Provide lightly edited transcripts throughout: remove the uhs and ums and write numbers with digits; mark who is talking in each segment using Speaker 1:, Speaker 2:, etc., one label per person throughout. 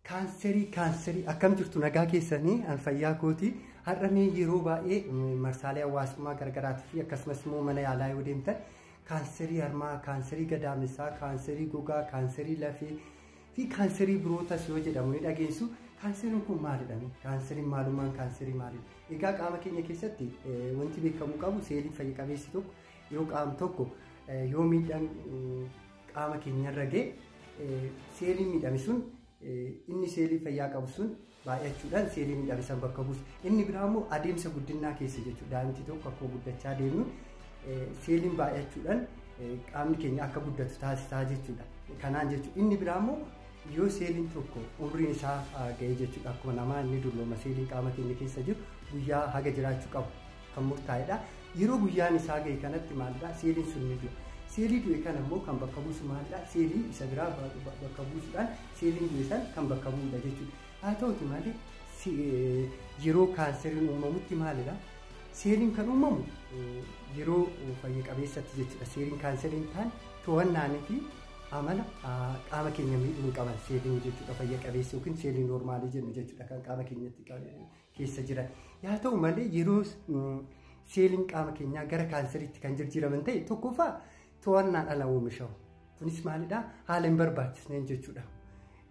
Speaker 1: Kaanserii akkam jirtu nagaa keessanii fayyaa kooti har'anii yeroo baay'ee marsaalee hawaasummaa gargaraatii fi akkasumas immoo mana yaalaa yoo deemtan kaanserii harmaa, kaanserii gadaamessaa, kaanserii gogaa, kaanserii lafee fi kaanserii birootas yoo jedhamu ni dhageessu. Kaanseriin kun maalidha? Kaanseriin maalummaan kaanserii maalidha? Egaa qaama keenya keessatti wanti beekamuu qabu seeliin fayya qabeessi tokko yoo qaama tokko yoo miidhaan qaama keenyarra ga'e seeliin miidhame sun inni seelii fayyaa qabu sun baay'achuudhaan seelii miidhame san bakka buusa. Inni biraa immoo adeemsa guddinaa keessa jechuudha. Daa'imti tokko akkuma guddachaa deemnu seeliin baay'achuudhaan qaamni keenya akka guddatu taasisaa jechuudha. Kanaan jechuudha. Inni biraa immoo yoo seeliin tokko umriin isaa ga'e jechuudha. Akkuma namaa inni dullooma seeliin qaama keenya keessa jiru guyyaa haga jiraachuu qabu kan murtaa'edha. Yeroo guyyaan isaa ga'e kanatti maalidha? Seeliin sun ni du'a. Seelii du'e kana immoo kan bakka buusu maalidha? Seelii isa biraa bakka buusuudhaan seeliin du'e san kan bakka bu'udha jechuudha. Haa ta'uti malee yeroo kaanseriin uumamutti maalidha? Seeliin kan uumamu yeroo fayya qabeessatti jechuudha. Seeliin kaanseriin ta'an to'annaanii fi amala qaama keenya miidhuu qaban seeliin jechuudha. Fayya qabeessa yookiin seelii noormaalii jennu jechuudha kan qaama keenyatti keessa jiran. Haa ta'u malee yeroo seeliin qaama keenyaa gara kaanseriitti kan jijjiiraman ta'e tokkoffaa to'annaan ala oomishamu. Kunis maalidha? Haala hin barbaachisneen jechuudha.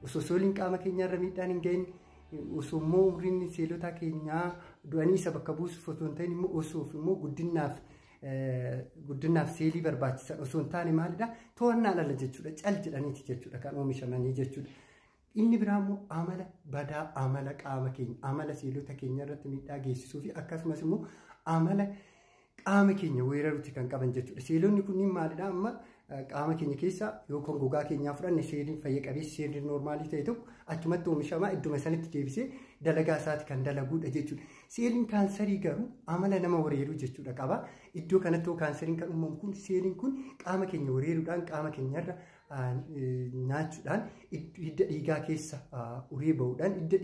Speaker 1: Osoo seeliin qaama keenyarra miidhaan hin gahin, osoo immoo umriin seelota keenyaa du'anii isa bakka buusuuf osoo hin ta'in immoo osoo immoo guddinaaf seelii barbaachisan osoo hin taane maalidha? To'annaan ala jechuudha. Cal jedhaniiti jechuudha kan oomishamanii jechuudha. Inni biraa immoo amala badaa, amala qaama keenya, amala seelota keenya irratti miidhaa geessisuu fi akkasumas immoo amala qaama keenya weeraruuti kan qaban jechuudha. Seelonni kunniin maalidha? Amma qaama keenya keessa yookaan gogaa keenyaa fudhanne seeliin fayya qabeessi seeliin noormaalii ta'e tokko achumatti oomishamaa idduma sanitti deebisee dalagaa isaati kan dalaguudha jechuudha. Seeliin kaanserii garuu amala nama weeraruu jechuudha qaba. Iddoo kanatti kaanseriin kan uumamu kun seeliin kun qaama keenya weeraruudhaan qaama keenyarra nyaachuudhaan hidda dhiigaa keessa uree bahuudhaan hidda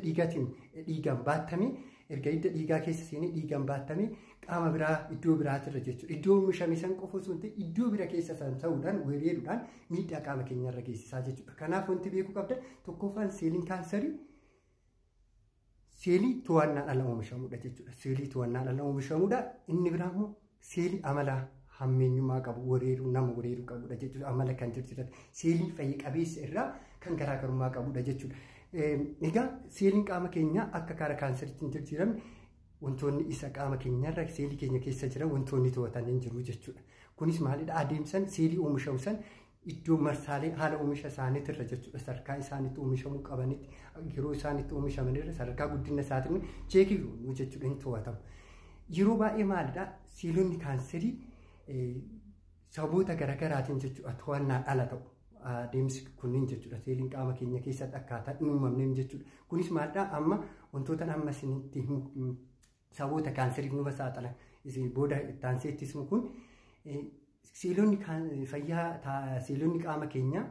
Speaker 1: dhiigaatiin dhiigaan baattamee erga hidda dhiigaa keessa seenee dhiigaan baattamee qaama biraa iddoo biraatirra jechuudha. Iddoo oomishame san qofa osoo hin ta'in iddoo bira keessa san ta'uudhaan weeraruudhaan miidhaa qaama keenyarra geessisaa jechuudha. Kanaaf wanti beekuu qabdan tokkoffaan seeliin kaanserii seelii to'annaan ala oomishamudha jechuudha. Seelii to'annaan ala oomishamudha. Inni biraa immoo seelii amala hammeenyummaa qabu nama weeraruu qabudha jechuudha. Amala kan jijjiirrate seelii fayya qabeessa irraa kan garaagarummaa qabudha jechuudha. Egaa seeliin qaama keenyaa akka karaa kaanseriitti hin jijjiiramne wantoonni isa qaama keenyarra seelii keenya keessa jiran wantoonni to'atan hin jiru jechuudha. Kunis maalidha? Adeemsan seelii oomishamu san iddoo marsaalee haala oomisha isaaniitirra jechuudha. Sadarkaa isaaniitti oomishamuu qabanitti yeroo isaaniitti oomishamanirra sadarkaa guddina isaatiin cheekii goonuu jechuudha hin to'atamu. Yeroo baay'ee maalidha? Seelonni kaanserii sababoota garaagaraatiin jechuudha to'annaan ala ta'u. Adeemsi kunniin jechuudha. Seeliin qaama keenya keessatti akkaataa hin uumamneen jechuudha. Kunis maalidha? Amma wantoota amma isinitti sababoota kaanseriif nu saaxilan booda taansee ittisnu kun seelonni fayyaa seelonni qaama keenyaa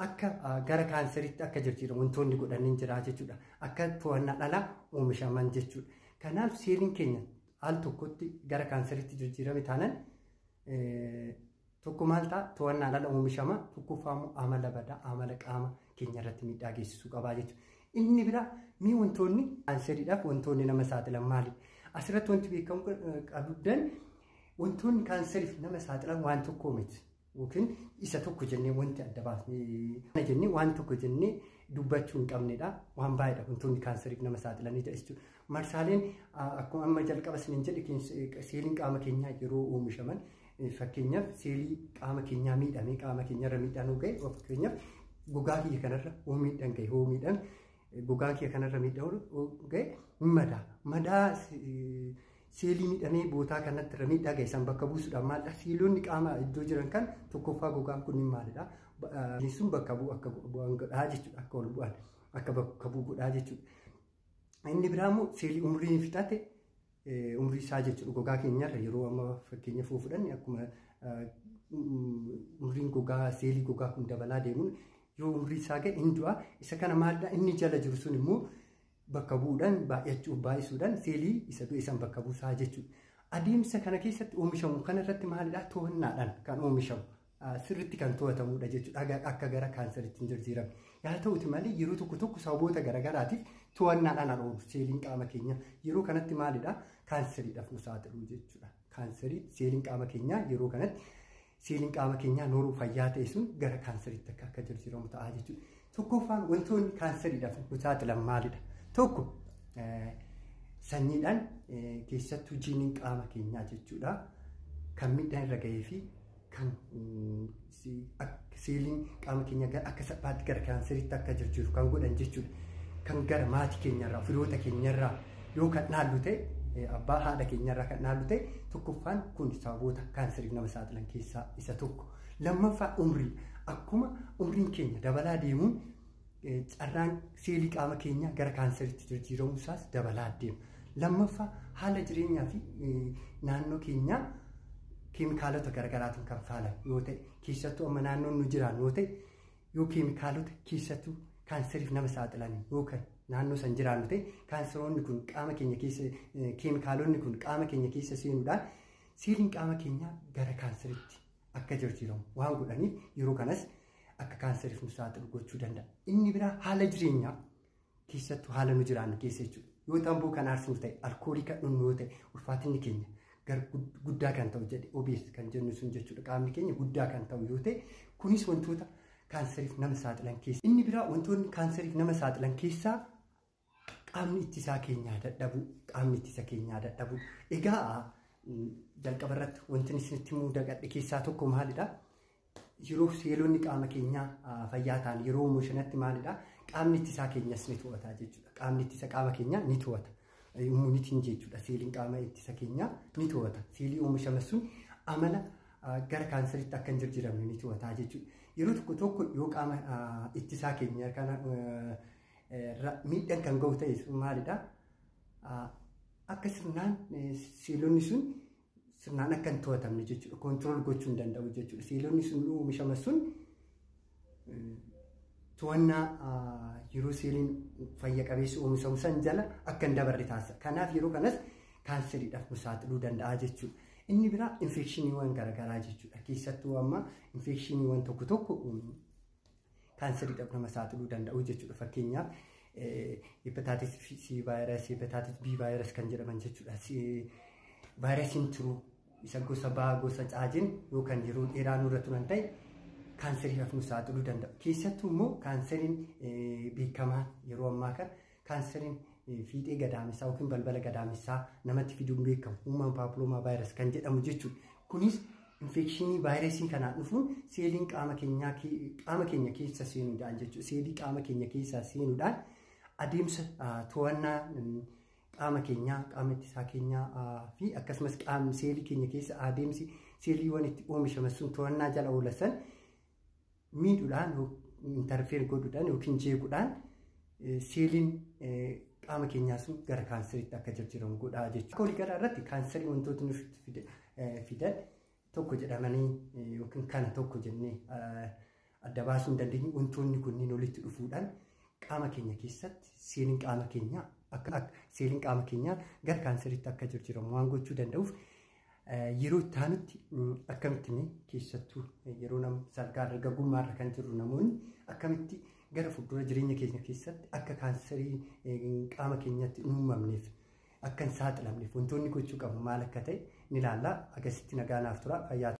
Speaker 1: akka gara kaanseriitti akka jijjiiramu wantoonni godhanii jira jechuudha. Akka to'annaan ala oomishaman jechuudha. Kanaaf seeliin keenya al tokkotti gara kaanseriitti jijjiirame taanaan tokko maal ta'a? To'annaan ala oomishama. Tokkoffaa immoo amala badaa, amala qaama keenya irratti miidhaa geessisuu qabaa jechuudha. Inni biraa mii wantoonni kaanseriidhaaf wantoonni nama saaxilan maali? Asirratti wanti beekamu qabdan wantoonni kaanseriif nama saaxilan waan tokko miti. Yookiin isa tokko jennee wanti adda baasnee jennee waan tokko jennee dubbachuu hin qabnedha. Waan baay'eedha wantoonni kaanseriif nama saaxilanii jechuudha. Marsaaleen akkuma amma jalqaba isiniin jedhe seeliin qaama keenyaa yeroo oomishaman fakkeenyaaf seelii qaama keenyaa miidhamee qaama keenyarra miidhaan ga'e fakkeenyaaf gogaa kiyya kanarra miidhaan ga'e miidhaan gogaa kiyya kanarra miidhaan ga'e madaa seelii miidhamee bootaa kanatti irra miidhaa ga'e san bakka buusuudhaan maalidha? Seelonni qaama iddoo jiran kan tokkoffaa gogaan kunniin maalidha? Sun bakka bu'u akka bu'an godhaa jechuudha. Akka ol bu'an akka bakka bu'u godhaa jechuudha. Inni biraa immoo seelii umrii fixate umrii isaa jechuudha. Gogaa keenyarra yeroo amma fakkeenya fudhanne akkuma umriin gogaa seelii gogaa kun dabalaa deemuun yoo umrii isaa ga'e hin du'a. Isa kana maalidha? Inni jala jiru sun immoo bakka bu'uudhaan baay'isuudhaan seelii isa du'e san bakka buusaa jechuudha. Adeemsa kana keessatti oomishamu kanarratti maalidha? To'annaadhaan kan oomishamu. sirriitti kan to'atamudha jechuudha akka gara kaanseriitti hin jijjiiramne. Yaa ta'uti malee yeroo tokko sababoota garaagaraatiif to'annaadhaan haroomsu seeliin qaama keenya yeroo kanatti maalidha kaanseriidhaaf nu saaxilu jechuudha. Kaanserii seeliin qaama keenyaa yeroo kanatti seeliin qaama keenyaa nooruu fayyaa ta'e sun gara kaanseriitti akka jijjiiramu ta'a jechuudha. Tokkoffaan wantoonni kaanseriidhaaf nu saaxilan maalidha? Tokko sanyiidhaan keessattuu jiiniin qaama keenyaa jechuudha kan miidhaan irra gahee fi kan seeliin qaama keenyaa akka salphaatti gara kaanseriitti akka jijjiiru kan godhan jechuudha. Kan gara maatii keenyarraa firoota keenyarraa yoo kan dhaallu ta'e abbaa haadha keenyarraa kan dhaallu ta'e tokkoffaan kun sababoota kaanseriif nama saaxilan keessaa isa tokko. Lammaffaa umrii akkuma umriin keenya dabalaa deemuun carraan seelii qaama keenyaa gara kaanseriitti jijjiiramu isaas dabalaa deema. Lammaffaa haala jireenyaa fi naannoo keenyaa keemikaalota garaagaraatiin kan faalan yoo ta'e keessattuu amma naannoon nu jiran yoo ta'e yoo keemikaalota keessattuu kaanseriif nama saaxilan yookaan naannoo san jiraannu ta'e kaanseroonni kun qaama keenya keessa keemikaalonni kun qaama keenya keessa seenuudhaan seeliin qaama keenyaa gara kaanseriitti akka jijjiiramu waan godhaniif yeroo kanas akka kaanseriif nu saaxilu gochuu danda'a. Inni biraa haala jireenyaa keessattuu haala nu jiraannu keessa jechuudha. Yoo tamboo kan aarsinu ta'e alkoolii kan dhugnu yoo ta'e ulfaatinni keenya gara guddaa kan ta'u jedhe obees kan jennu sun jechuudha. Qaamni keenya guddaa kan ta'u yoo ta'e kunis wantoota kaanseriif nama saaxilan keessa. Inni biraa wantoonni kaanseriif nama saaxilan keessaa qaamni ittisaa keenyaa dadhabuu, qaamni ittisa keenyaa dadhabuu. Egaa jalqaba irratti wanti isinitti himuu dagadhe keessaa tokko maalidha? Yeroo seelonni qaama keenyaa fayyaa ta'an yeroo oomishanatti maalidha? Qaamni ittisaa keenyas ni to'ata jechuudha. Qaamni ittisa qaama keenyaa ni to'ata. Immunitiin jechuudha. Seeliin qaama ittisa keenyaa ni to'ata. Seelii oomishame sun amala gara kaanseriitti akka hin jijjiiramne ni to'ata jechuudha. Yeroo tokko yoo qaama ittisaa keenya kana miidhaan kan gahu ta'e sun maalidha? Akka sirnaan seelonni sun sirnaan akka hin to'atamne jechuudha. Koontirool gochuu hin danda'u jechuudha. Seelonni sun oomishame sun to'annaa yeroo seeliin fayya qabeessi oomishamu san jala akka hin dabarre taasisa. Kanaaf yeroo kanas kaanseriidhaaf nu saaxiluu danda'a jechuudha. Inni biraa infekshiniiwwan garaagaraa jechuudha. Keessattuu amma infekshiniiwwan tokko kaanseriidhaaf nama saaxiluu danda'u jechuudha. Fakkeenyaaf hepatitis C virus, hepatitis B virus kan jedhaman jechuudha. Vaayirasiin turuu isa gosa B gosa C yookaan yeroo dheeraa nurra turan ta'e kaanseriidhaaf nu saaxiluu danda'u. Keessattuu immoo kaanseriin beekamaan yeroo ammaa kana kaanseriin fiixee gadaamessaa yookiin balbala gadaamessaa namatti fiduun beekamu human papilloma virus kan jedhamu jechuudha. Kunis infekshinii vaayirasii kanaan dhufuun seeliin qaama keenya keessa seenuudhaan jechuudha. Seelii qaama keenya keessa seenuudhaan adeemsa to'annaa qaama keenyaa, qaama ittisaa keenyaa fi akkasumas qaamni seelii keenya keessa adeemsi seeliiwwan itti oomishaman sun to'annaa jala oolan miidhuudhaan interfeer godhuudhaan yookiin jeequudhaan seeliin qaama keenyaa sun gara kaanseriitti akka jijjiiramu godhaa jechuudha. Akka waliigalaa irratti kaanserii wantoota nuuf fidan tokko jedhamanii yookiin kana tokko jennee adda baasuu hin dandeenye wantoonni kunniin walitti dhufuudhaan qaama keenya keessatti seeliin qaama keenyaa seeliin qaama keenyaa gara kaanseriitti akka jijjiiramu waan gochuu danda'uuf yeroo itti aanutti akkamitti keessattuu yeroo nama salgaa dargaggummaarra kan jirru namoonni akkamitti gara fuuldura jireenya keenya keessatti akka kaanserii qaama keenyatti hin uumamneef akka hin saaxilamneef wantoonni gochuu qabu maal akka ta'e ni ilaalla. Akkasitti nagaa naaf tura. Fayyaa